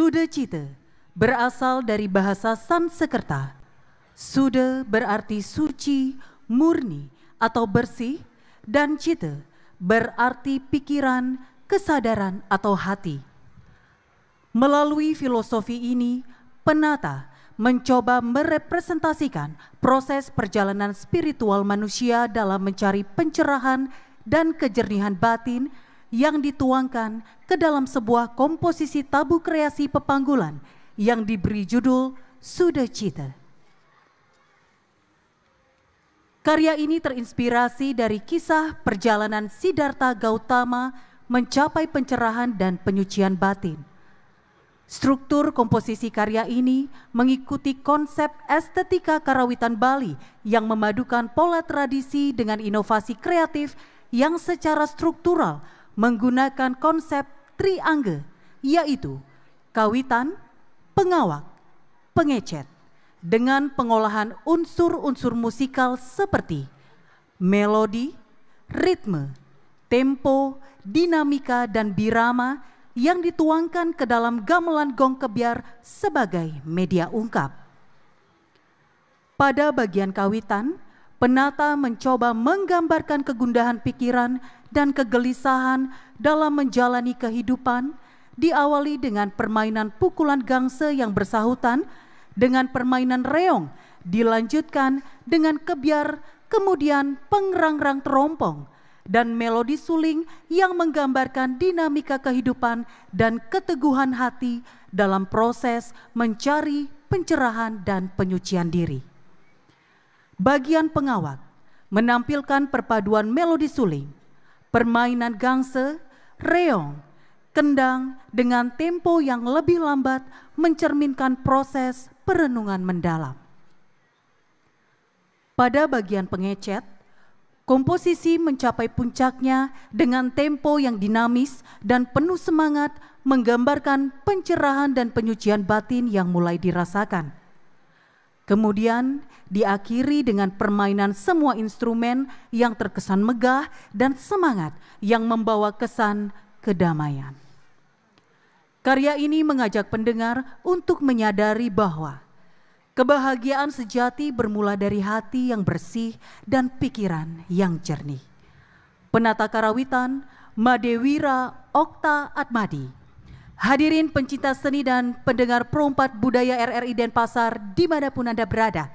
Sudacita berasal dari bahasa Sanskerta. Suda berarti suci, murni atau bersih, dan cita berarti pikiran, kesadaran atau hati. Melalui filosofi ini, penata mencoba merepresentasikan proses perjalanan spiritual manusia dalam mencari pencerahan dan kejernihan batin yang dituangkan ke dalam sebuah komposisi tabu kreasi pepanggulan yang diberi judul Sudacita. Karya ini terinspirasi dari kisah perjalanan Siddhartha Gautama mencapai pencerahan dan penyucian batin. Struktur komposisi karya ini mengikuti konsep estetika karawitan Bali yang memadukan pola tradisi dengan inovasi kreatif yang secara struktural menggunakan konsep triangge, yaitu kawitan, pengawak, pengecet, dengan pengolahan unsur-unsur musikal seperti melodi, ritme, tempo, dinamika, dan birama yang dituangkan ke dalam gamelan gong kebyar sebagai media ungkap. Pada bagian kawitan, penata mencoba menggambarkan kegundahan pikiran dan kegelisahan dalam menjalani kehidupan, diawali dengan permainan pukulan gangse yang bersahutan, dengan permainan reong, dilanjutkan dengan kebyar, kemudian pengrang-rang terompong, dan melodi suling yang menggambarkan dinamika kehidupan dan keteguhan hati dalam proses mencari pencerahan dan penyucian diri. Bagian pengawak menampilkan perpaduan melodi suling, permainan gangse, reong, kendang dengan tempo yang lebih lambat mencerminkan proses perenungan mendalam. Pada bagian pengecet, komposisi mencapai puncaknya dengan tempo yang dinamis dan penuh semangat menggambarkan pencerahan dan penyucian batin yang mulai dirasakan. Kemudian diakhiri dengan permainan semua instrumen yang terkesan megah dan semangat yang membawa kesan kedamaian. Karya ini mengajak pendengar untuk menyadari bahwa kebahagiaan sejati bermula dari hati yang bersih dan pikiran yang jernih. Penata karawitan, Madewira Okta Atmadi. Hadirin pencinta seni dan pendengar Pro4 Budaya RRI Denpasar dimanapun Anda berada.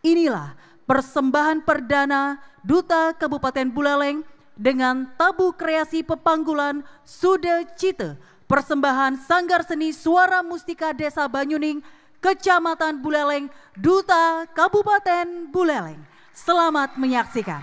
Inilah persembahan perdana Duta Kabupaten Buleleng dengan tabu kreasi pepanggulan Sudacita, persembahan Sanggar Seni Suara Mustika Desa Banyuning, Kecamatan Buleleng, Duta Kabupaten Buleleng. Selamat menyaksikan.